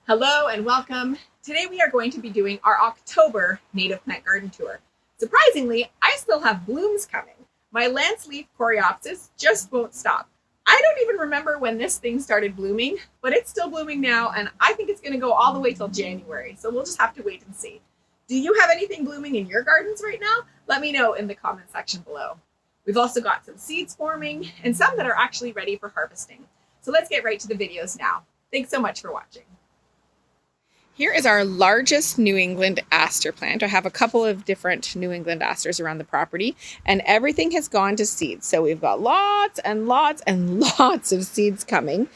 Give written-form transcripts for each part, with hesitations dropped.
Hello and welcome. Today we are going to be doing our October native plant garden tour. Surprisingly, I still have blooms coming. My Lanceleaf Coreopsis just won't stop. I don't even remember when this thing started blooming, but it's still blooming now, and I think it's going to go all the way till January, so we'll just have to wait and see. Do you have anything blooming in your gardens right now? Let me know in the comment section below. We've also got some seeds forming and some that are actually ready for harvesting. So let's get right to the videos now. Thanks so much for watching. Here is our largest New England Aster plant. I have a couple of different New England Asters around the property, and everything has gone to seed. So we've got lots and lots and lots of seeds coming.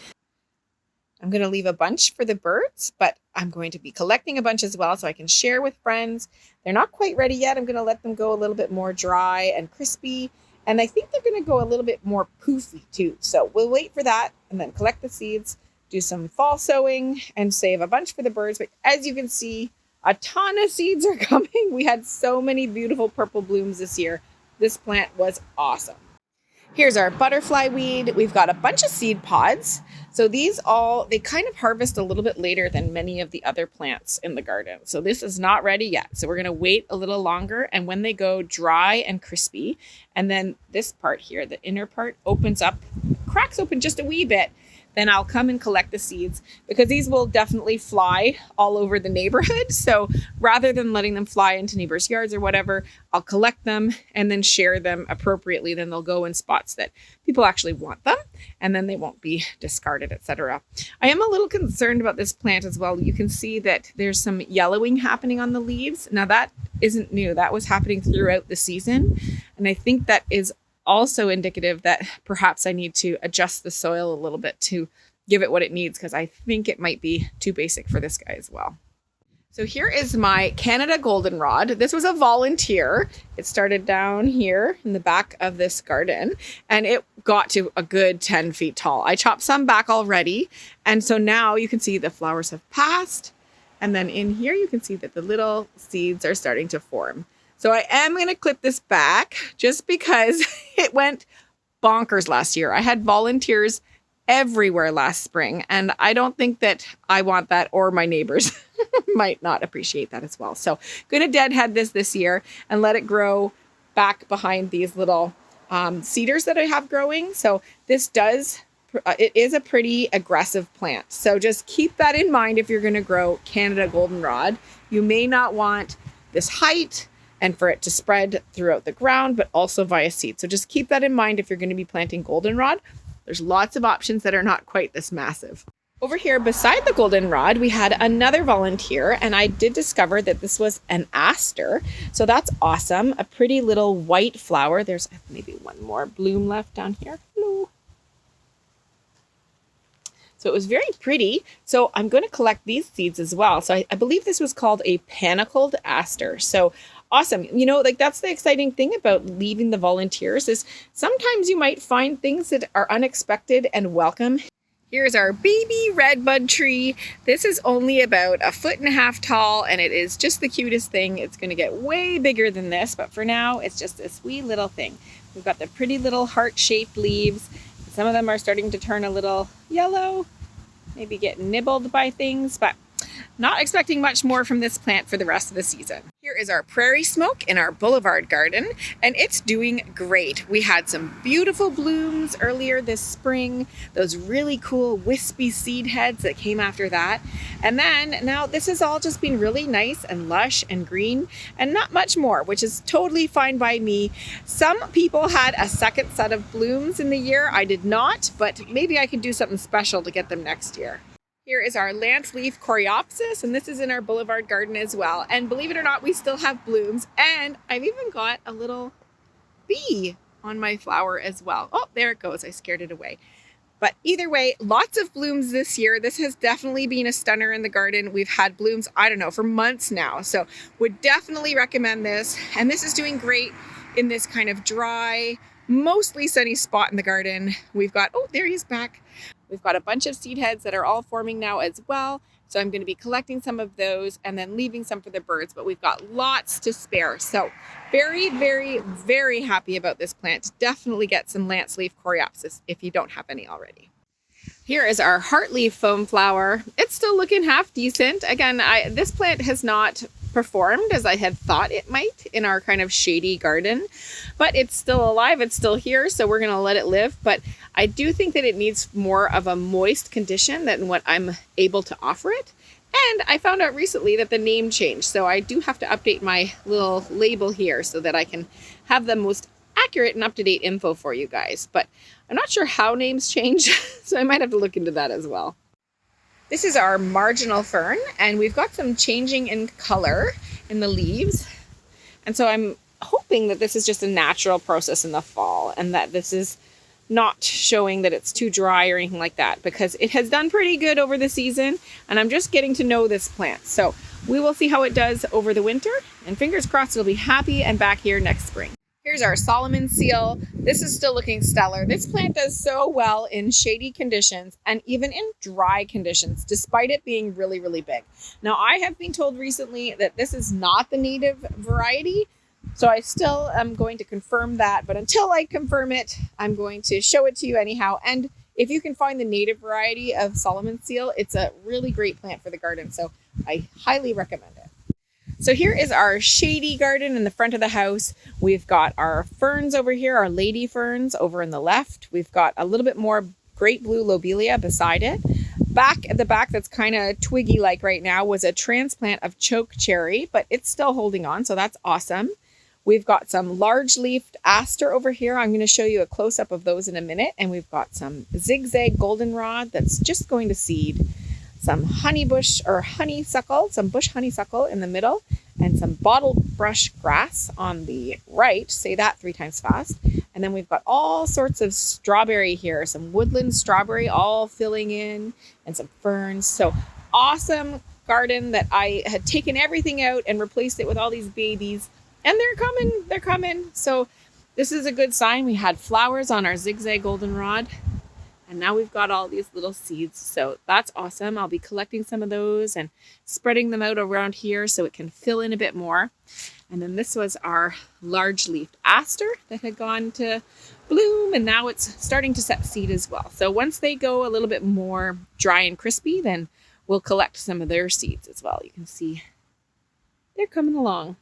I'm going to leave a bunch for the birds, but I'm going to be collecting a bunch as well so I can share with friends. They're not quite ready yet. I'm going to let them go a little bit more dry and crispy, and I think they're going to go a little bit more poofy too. So we'll wait for that and then collect the seeds, do some fall sowing, and save a bunch for the birds. But as you can see, a ton of seeds are coming. We had so many beautiful purple blooms this year. This plant was awesome. Here's our butterfly weed. We've got a bunch of seed pods. So these they kind of harvest a little bit later than many of the other plants in the garden. So this is not ready yet. So we're going to wait a little longer. And when they go dry and crispy, and then this part here, the inner part opens up, cracks open just a wee bit, then I'll come and collect the seeds, because these will definitely fly all over the neighborhood. So rather than letting them fly into neighbors' yards or whatever, I'll collect them and then share them appropriately. Then they'll go in spots that people actually want them, and then they won't be discarded, etc. I am a little concerned about this plant as well. You can see that there's some yellowing happening on the leaves. Now that isn't new. That was happening throughout the season. And I think that is also indicative that perhaps I need to adjust the soil a little bit to give it what it needs, because I think it might be too basic for this guy as well. So here is my Canada Goldenrod. This was a volunteer. It started down here in the back of this garden, and it got to a good 10 feet tall. I chopped some back already, and so now you can see the flowers have passed, and then in here you can see that the little seeds are starting to form. So I am going to clip this back just because it went bonkers last year. I had volunteers everywhere last spring, and I don't think that I want that, or my neighbors might not appreciate that as well. So going to deadhead this year and let it grow back behind these little cedars that I have growing. So it is a pretty aggressive plant. So just keep that in mind if you're going to grow Canada Goldenrod. You may not want this height and for it to spread throughout the ground, but also via seed. So just keep that in mind if you're going to be planting goldenrod. There's lots of options that are not quite this massive. Over here beside the goldenrod, we had another volunteer, and I did discover that this was an aster. So that's awesome. A pretty little white flower. There's maybe one more bloom left down here. Hello. So it was very pretty. So I'm going to collect these seeds as well. So I believe this was called a Panicled Aster. So awesome. You know, like that's the exciting thing about leaving the volunteers, is sometimes you might find things that are unexpected and welcome. Here's our baby redbud tree. This is only about 1.5 feet tall, and it is just the cutest thing. It's going to get way bigger than this, but for now it's just this wee little thing. We've got the pretty little heart-shaped leaves. Some of them are starting to turn a little yellow, maybe get nibbled by things, but not expecting much more from this plant for the rest of the season. Here is our Prairie Smoke in our boulevard garden, and it's doing great. We had some beautiful blooms earlier this spring, those really cool wispy seed heads that came after that. And then now this has all just been really nice and lush and green and not much more, which is totally fine by me. Some people had a second set of blooms in the year. I did not, but maybe I can do something special to get them next year. Here is our Lanceleaf Coreopsis, and this is in our boulevard garden as well. And believe it or not, we still have blooms, and I've even got a little bee on my flower as well. Oh, there it goes. I scared it away. But either way, lots of blooms this year. This has definitely been a stunner in the garden. We've had blooms, I don't know, for months now. So would definitely recommend this. And this is doing great in this kind of dry, mostly sunny spot in the garden. We've got, oh, there he's back. We've got a bunch of seed heads that are all forming now as well. So I'm going to be collecting some of those and then leaving some for the birds, but we've got lots to spare. So very, very, very happy about this plant. Definitely get some Lanceleaf Coreopsis if you don't have any already. Here is our heartleaf foamflower. It's still looking half decent. Again, this plant has not performed as I had thought it might in our kind of shady garden, but it's still alive, it's still here, so we're gonna let it live. But I do think that it needs more of a moist condition than what I'm able to offer it. And I found out recently that the name changed, so I do have to update my little label here so that I can have the most accurate and up-to-date info for you guys. But I'm not sure how names change, so I might have to look into that as well. This is our marginal fern, and we've got some changing in color in the leaves. And so I'm hoping that this is just a natural process in the fall and that this is not showing that it's too dry or anything like that, because it has done pretty good over the season and I'm just getting to know this plant. So we will see how it does over the winter, and fingers crossed it'll be happy and back here next spring. Here's our Solomon seal. This is still looking stellar. This plant does so well in shady conditions and even in dry conditions, despite it being really, really big. Now, I have been told recently that this is not the native variety, so I still am going to confirm that. But until I confirm it, I'm going to show it to you anyhow. And if you can find the native variety of Solomon seal, it's a really great plant for the garden. So I highly recommend it. So here is our shady garden in the front of the house. We've got our ferns over here, our lady ferns over in the left. We've got a little bit more great blue lobelia beside it. Back at the back, that's kind of twiggy like right now, was a transplant of choke cherry, but it's still holding on, so that's awesome. We've got some large-leafed aster over here. I'm going to show you a close-up of those in a minute. And we've got some zigzag goldenrod that's just going to seed. Some honeybush or honeysuckle, some bush honeysuckle in the middle, and some bottle brush grass on the right. Say that 3 times fast. And then we've got all sorts of strawberry here, some woodland strawberry all filling in, and some ferns. So awesome garden that I had taken everything out and replaced it with all these babies. And they're coming. So this is a good sign. We had flowers on our zigzag goldenrod. And now we've got all these little seeds. So that's awesome. I'll be collecting some of those and spreading them out around here so it can fill in a bit more. And then this was our large-leafed aster that had gone to bloom, and now it's starting to set seed as well. So once they go a little bit more dry and crispy, then we'll collect some of their seeds as well. You can see they're coming along.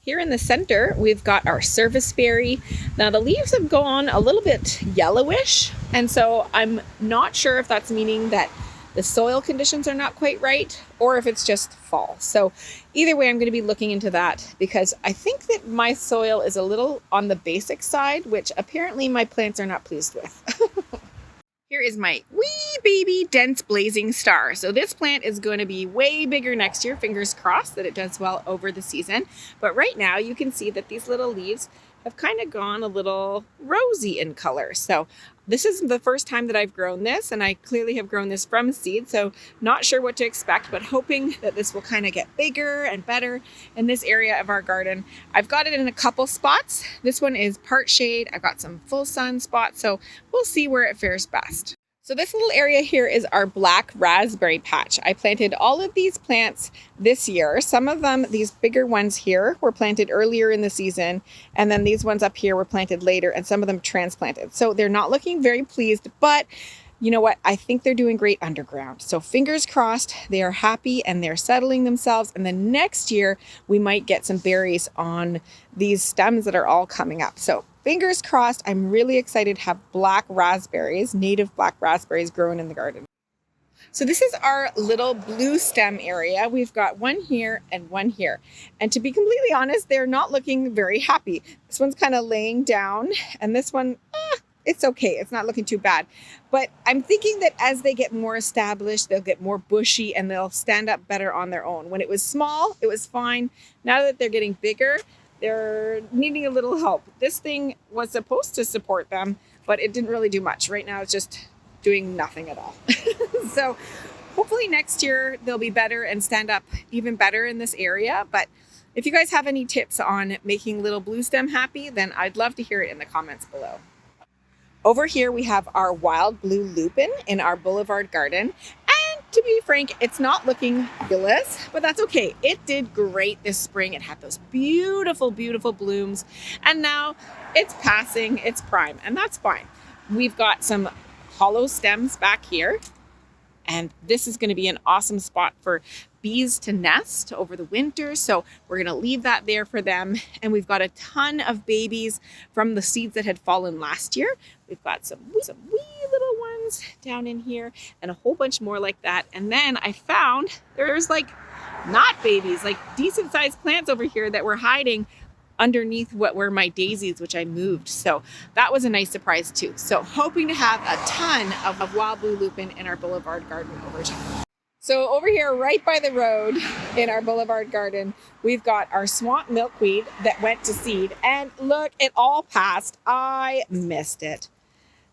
Here in the center, we've got our serviceberry. Now the leaves have gone a little bit yellowish, and so I'm not sure if that's meaning that the soil conditions are not quite right or if it's just fall. So either way, I'm going to be looking into that because I think that my soil is a little on the basic side, which apparently my plants are not pleased with. Here is my wee baby dense blazing star. So this plant is going to be way bigger next year. Fingers crossed that it does well over the season. But right now you can see that these little leaves have kind of gone a little rosy in color. So this is the first time that I've grown this, and I clearly have grown this from seed. So not sure what to expect, but hoping that this will kind of get bigger and better in this area of our garden. I've got it in a couple spots. This one is part shade. I've got some full sun spots, so we'll see where it fares best. So this little area here is our black raspberry patch. I planted all of these plants this year. Some of them, these bigger ones here, were planted earlier in the season. And then these ones up here were planted later, and some of them transplanted. So they're not looking very pleased, but you know what? I think they're doing great underground. So fingers crossed, they are happy and they're settling themselves. And then next year, we might get some berries on these stems that are all coming up. So fingers crossed. I'm really excited to have black raspberries, native black raspberries grown in the garden. So this is our little blue stem area. We've got one here and one here. And to be completely honest, they're not looking very happy. This one's kind of laying down, and this one, it's okay. It's not looking too bad. But I'm thinking that as they get more established, they'll get more bushy and they'll stand up better on their own. When it was small, it was fine. Now that they're getting bigger, they're needing a little help. This thing was supposed to support them, but it didn't really do much. Right now, it's just doing nothing at all. So hopefully next year they'll be better and stand up even better in this area. But if you guys have any tips on making little blue stem happy, then I'd love to hear it in the comments below. Over here, we have our wild blue lupin in our boulevard garden. To be frank, it's not looking fabulous, but that's okay. It did great this spring. It had those beautiful, beautiful blooms, and now it's passing its prime, and that's fine. We've got some hollow stems back here, and this is going to be an awesome spot for bees to nest over the winter. So we're going to leave that there for them. And we've got a ton of babies from the seeds that had fallen last year. We've got some wee little ones down in here and a whole bunch more like that. And then I found there's like not babies, like decent sized plants over here that were hiding underneath what were my daisies, which I moved. So that was a nice surprise too. So hoping to have a ton of wild blue lupin in our boulevard garden over time. So over here, right by the road in our boulevard garden, we've got our swamp milkweed that went to seed. And look, it all passed. I missed it.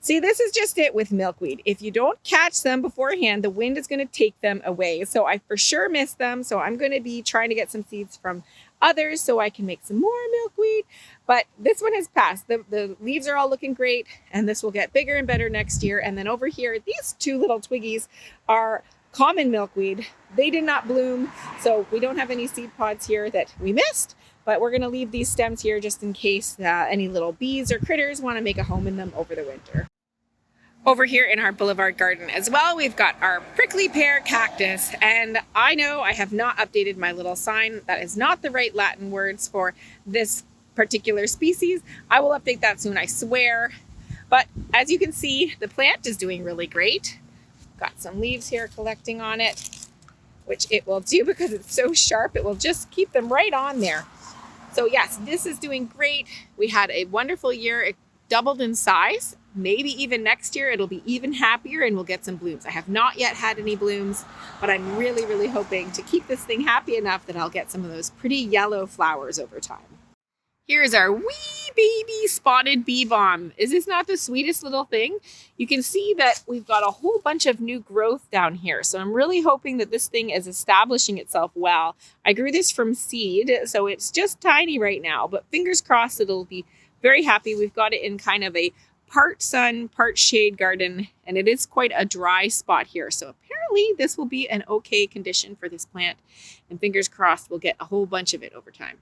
See, this is just it with milkweed. If you don't catch them beforehand, the wind is going to take them away. So I for sure missed them. So I'm going to be trying to get some seeds from others so I can make some more milkweed. But this one has passed. The leaves are all looking great, and this will get bigger and better next year. And then over here, these two little twiggies are common milkweed. They did not bloom, so we don't have any seed pods here that we missed, but we're going to leave these stems here just in case any little bees or critters want to make a home in them over the winter. Over here in our boulevard garden as well, we've got our prickly pear cactus, and I know I have not updated my little sign. That is not the right Latin words for this particular species. I will update that soon, I swear. But as you can see, the plant is doing really great. Got some leaves here collecting on it, which it will do because it's so sharp. It will just keep them right on there. So yes, this is doing great. We had a wonderful year. It doubled in size. Maybe even next year it'll be even happier and we'll get some blooms. I have not yet had any blooms, but I'm really, really hoping to keep this thing happy enough that I'll get some of those pretty yellow flowers over time. Here's our wee baby spotted bee balm. Is this not the sweetest little thing? You can see that we've got a whole bunch of new growth down here. So I'm really hoping that this thing is establishing itself well. I grew this from seed, so it's just tiny right now, but fingers crossed it'll be very happy. We've got it in kind of a part sun, part shade garden, and it is quite a dry spot here. So apparently this will be an okay condition for this plant, and fingers crossed we'll get a whole bunch of it over time.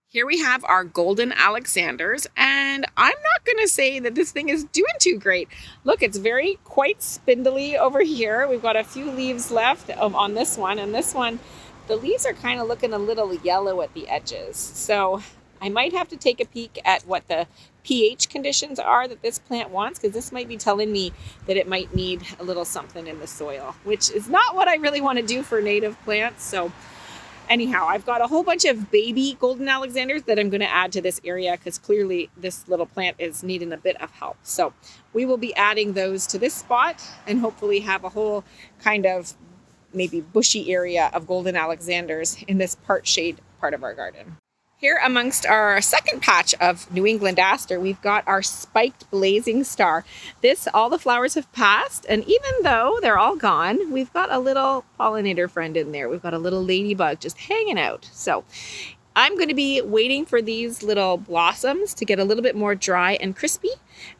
Here we have our golden Alexanders, and I'm not going to say that this thing is doing too great. Look, it's quite spindly over here. We've got a few leaves left on this one, and this one, the leaves are kind of looking a little yellow at the edges. So I might have to take a peek at what the pH conditions are that this plant wants, because this might be telling me that it might need a little something in the soil, which is not what I really want to do for native plants. So anyhow, I've got a whole bunch of baby golden Alexanders that I'm going to add to this area because clearly this little plant is needing a bit of help. So we will be adding those to this spot and hopefully have a whole kind of maybe bushy area of golden Alexanders in this part shade part of our garden. Here amongst our second patch of New England Aster, we've got our spiked blazing star. All the flowers have passed, and even though they're all gone, we've got a little pollinator friend in there. We've got a little ladybug just hanging out. So I'm going to be waiting for these little blossoms to get a little bit more dry and crispy,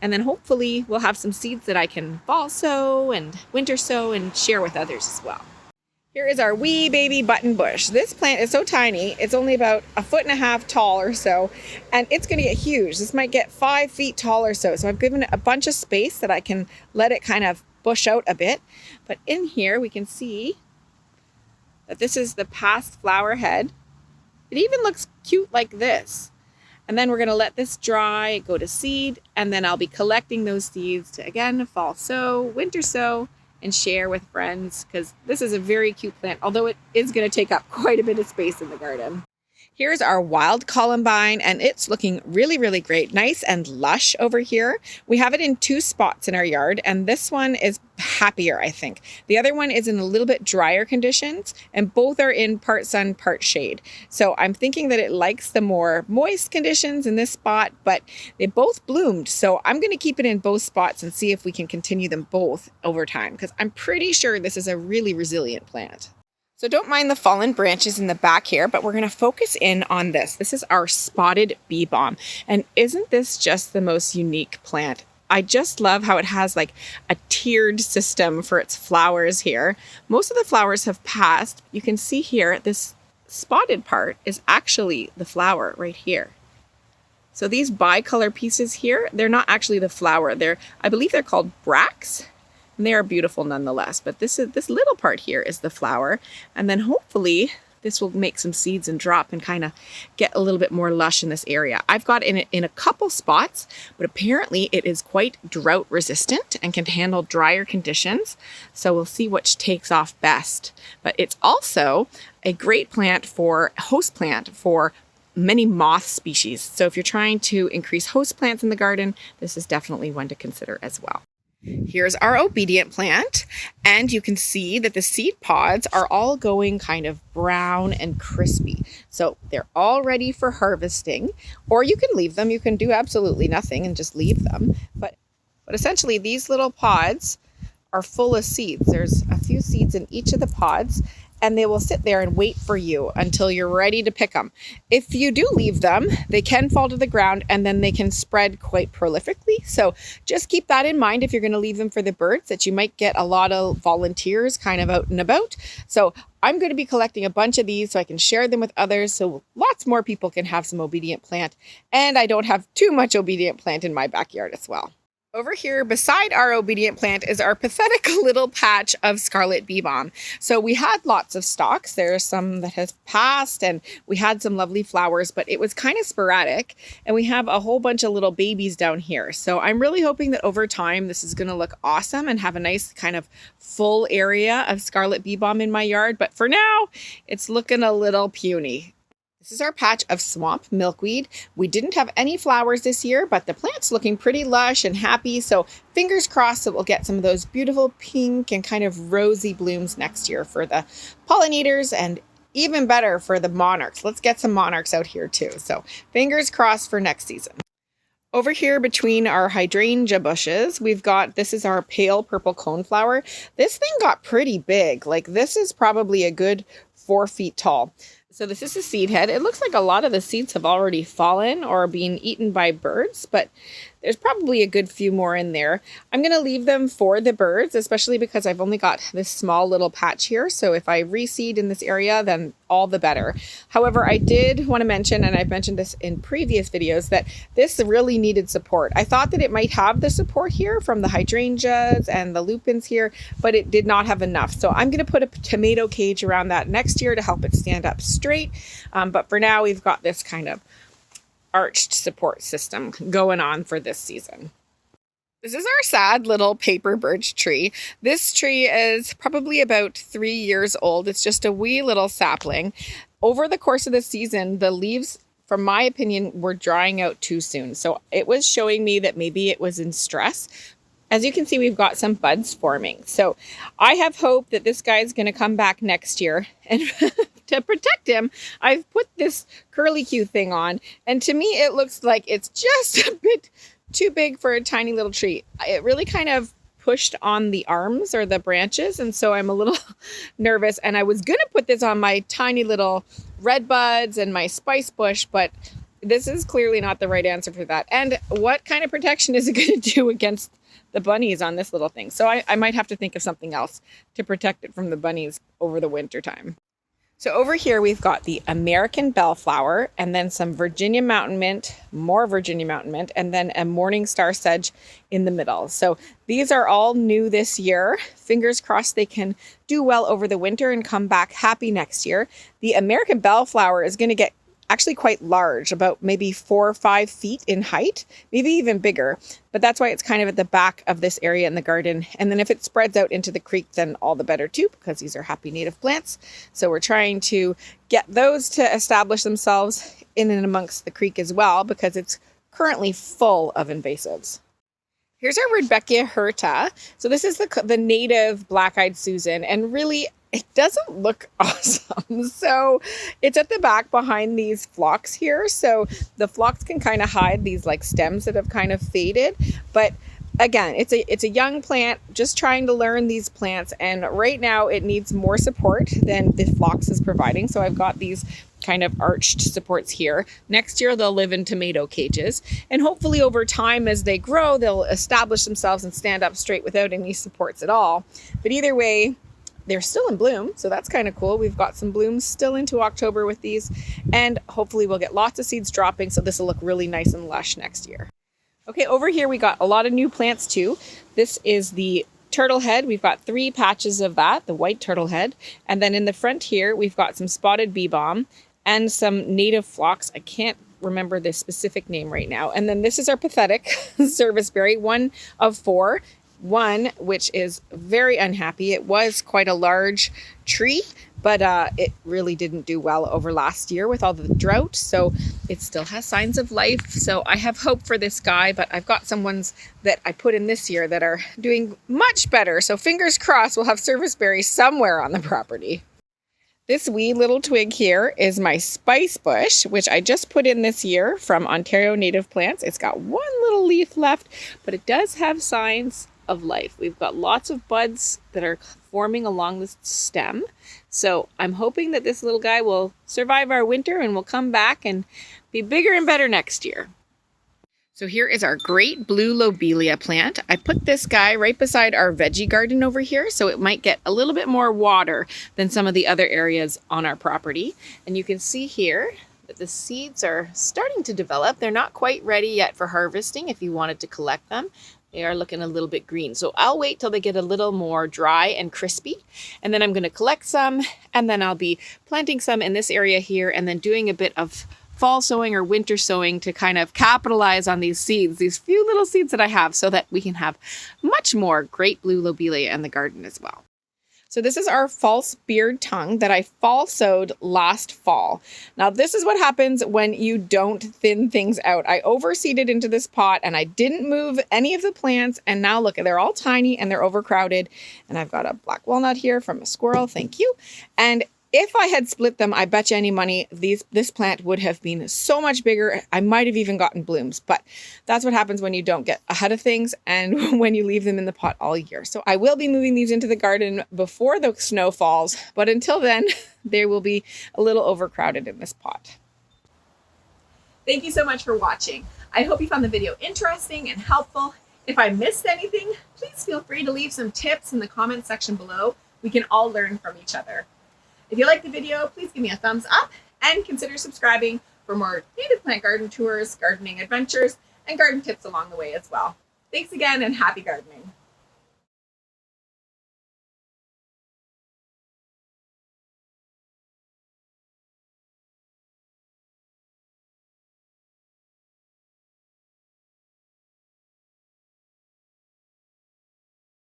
and then hopefully we'll have some seeds that I can fall sow and winter sow and share with others as well. Here is our wee baby button bush. This plant is so tiny, it's only about 1.5 feet tall or so, and it's going to get huge. This might get 5 feet tall or so. So I've given it a bunch of space that I can let it kind of bush out a bit. But in here we can see that this is the past flower head. It even looks cute like this. And then we're going to let this dry, go to seed, and then I'll be collecting those seeds to, again, fall sow, winter sow, and share with friends, because this is a very cute plant, although it is going to take up quite a bit of space in the garden. Here's our wild columbine, and it's looking really, really great. Nice and lush over here. We have it in 2 spots in our yard, and this one is happier, I think. The other one is in a little bit drier conditions, and both are in part sun, part shade. So I'm thinking that it likes the more moist conditions in this spot, but they both bloomed. So I'm going to keep it in both spots and see if we can continue them both over time, because I'm pretty sure this is a really resilient plant. So don't mind the fallen branches in the back here, but we're going to focus in on this. This is our spotted bee balm. And isn't this just the most unique plant? I just love how it has like a tiered system for its flowers here. Most of the flowers have passed. You can see here, this spotted part is actually the flower right here. So these bicolor pieces here, they're not actually the flower. I believe they're called bracts, and they are beautiful nonetheless. But this little part here is the flower, and then hopefully this will make some seeds and drop and kind of get a little bit more lush in this area. I've got it in a couple spots, but apparently it is quite drought resistant and can handle drier conditions. So we'll see which takes off best. But it's also a great host plant for many moth species. So if you're trying to increase host plants in the garden, this is definitely one to consider as well. Here's our obedient plant, and you can see that the seed pods are all going kind of brown and crispy. So they're all ready for harvesting, or you can leave them. You can do absolutely nothing and just leave them. But essentially these little pods are full of seeds. There's a few seeds in each of the pods, and they will sit there and wait for you until you're ready to pick them. If you do leave them, they can fall to the ground and then they can spread quite prolifically. So just keep that in mind if you're going to leave them for the birds, that you might get a lot of volunteers kind of out and about. So I'm going to be collecting a bunch of these so I can share them with others, so lots more people can have some obedient plant, and I don't have too much obedient plant in my backyard as well. Over here beside our obedient plant is our pathetic little patch of Scarlet Beebalm. So we had lots of stalks. There's some that has passed, and we had some lovely flowers, but it was kind of sporadic, and we have a whole bunch of little babies down here. So I'm really hoping that over time this is going to look awesome and have a nice kind of full area of Scarlet Beebalm in my yard. But for now, it's looking a little puny. This is our patch of swamp milkweed. We didn't have any flowers this year, but the plant's looking pretty lush and happy. So fingers crossed that we'll get some of those beautiful pink and kind of rosy blooms next year for the pollinators, and even better for the monarchs. Let's get some monarchs out here too. So fingers crossed for next season. Over here between our hydrangea bushes, this is our pale purple coneflower. This thing got pretty big. Like, this is probably a good 4 feet tall. So this is a seed head. It looks like a lot of the seeds have already fallen or been eaten by birds, but there's probably a good few more in there. I'm going to leave them for the birds, especially because I've only got this small little patch here. So if I reseed in this area, then all the better. However, I did want to mention, and I've mentioned this in previous videos, that this really needed support. I thought that it might have the support here from the hydrangeas and the lupins here, but it did not have enough. So I'm going to put a tomato cage around that next year to help it stand up straight. But for now, we've got this kind of arched support system going on for this season. This is our sad little paper birch tree. This tree is probably about 3 years old. It's just a wee little sapling. Over the course of the season, the leaves, from my opinion, were drying out too soon. So it was showing me that maybe it was in stress. As you can see, we've got some buds forming. So I have hope that this guy is going to come back next year. And to protect him, I've put this curlicue thing on. And to me, it looks like it's just a bit too big for a tiny little tree. It really kind of pushed on the arms or the branches. And so I'm a little nervous. And I was going to put this on my tiny little redbuds and my spice bush, but this is clearly not the right answer for that. And what kind of protection is it going to do against the bunnies on this little thing? So I might have to think of something else to protect it from the bunnies over the winter time. So over here, we've got the American bellflower, and then some Virginia mountain mint, more Virginia mountain mint, and then a morning star sedge in the middle. So these are all new this year. Fingers crossed they can do well over the winter and come back happy next year. The American bellflower is going to get actually quite large, about maybe 4 or 5 feet in height, maybe even bigger. But that's why it's kind of at the back of this area in the garden. And then if it spreads out into the creek, then all the better too, because these are happy native plants. So we're trying to get those to establish themselves in and amongst the creek as well, because it's currently full of invasives. Here's our Rudbeckia hirta. So this is the native black-eyed Susan, and really it doesn't look awesome. So it's at the back behind these phlox here. So the phlox can kind of hide these like stems that have kind of faded. But again, it's a young plant, just trying to learn these plants. And right now it needs more support than the phlox is providing. So I've got these kind of arched supports here. Next year, they'll live in tomato cages. And hopefully over time, as they grow, they'll establish themselves and stand up straight without any supports at all. But either way, they're still in bloom, so that's kind of cool. We've got some blooms still into October with these, and hopefully we'll get lots of seeds dropping, so this will look really nice and lush next year. Okay, over here we got a lot of new plants too. This is the turtle head. We've got 3 patches of that, the white turtle head. And then in the front here, we've got some spotted bee balm and some native phlox. I can't remember the specific name right now. And then this is our pathetic serviceberry, 1 of 4. One which is very unhappy. It was quite a large tree, but it really didn't do well over last year with all the drought, so it still has signs of life. So I have hope for this guy, but I've got some ones that I put in this year that are doing much better, so fingers crossed we'll have serviceberry somewhere on the property. This wee little twig here is my spice bush, which I just put in this year from Ontario Native Plants. It's got 1 little leaf left, but it does have signs of life. We've got lots of buds that are forming along the stem. So I'm hoping that this little guy will survive our winter and will come back and be bigger and better next year. So here is our great blue lobelia plant. I put this guy right beside our veggie garden over here, so it might get a little bit more water than some of the other areas on our property. And you can see here that the seeds are starting to develop. They're not quite ready yet for harvesting if you wanted to collect them. They are looking a little bit green. So I'll wait till they get a little more dry and crispy. And then I'm going to collect some. And then I'll be planting some in this area here. And then doing a bit of fall sowing or winter sowing to kind of capitalize on these seeds, these few little seeds that I have, so that we can have much more great blue lobelia in the garden as well. So this is our false beard tongue that I fall sowed last fall. Now this is what happens when you don't thin things out. I overseeded into this pot and I didn't move any of the plants, and now look, they're all tiny and they're overcrowded. And I've got a black walnut here from a squirrel, thank you. And if I had split them, I bet you any money this plant would have been so much bigger. I might have even gotten blooms, but that's what happens when you don't get ahead of things and when you leave them in the pot all year. So I will be moving these into the garden before the snow falls, but until then, they will be a little overcrowded in this pot. Thank you so much for watching. I hope you found the video interesting and helpful. If I missed anything, please feel free to leave some tips in the comment section below. We can all learn from each other. If you liked the video, please give me a thumbs up and consider subscribing for more native plant garden tours, gardening adventures, and garden tips along the way as well. Thanks again and happy gardening.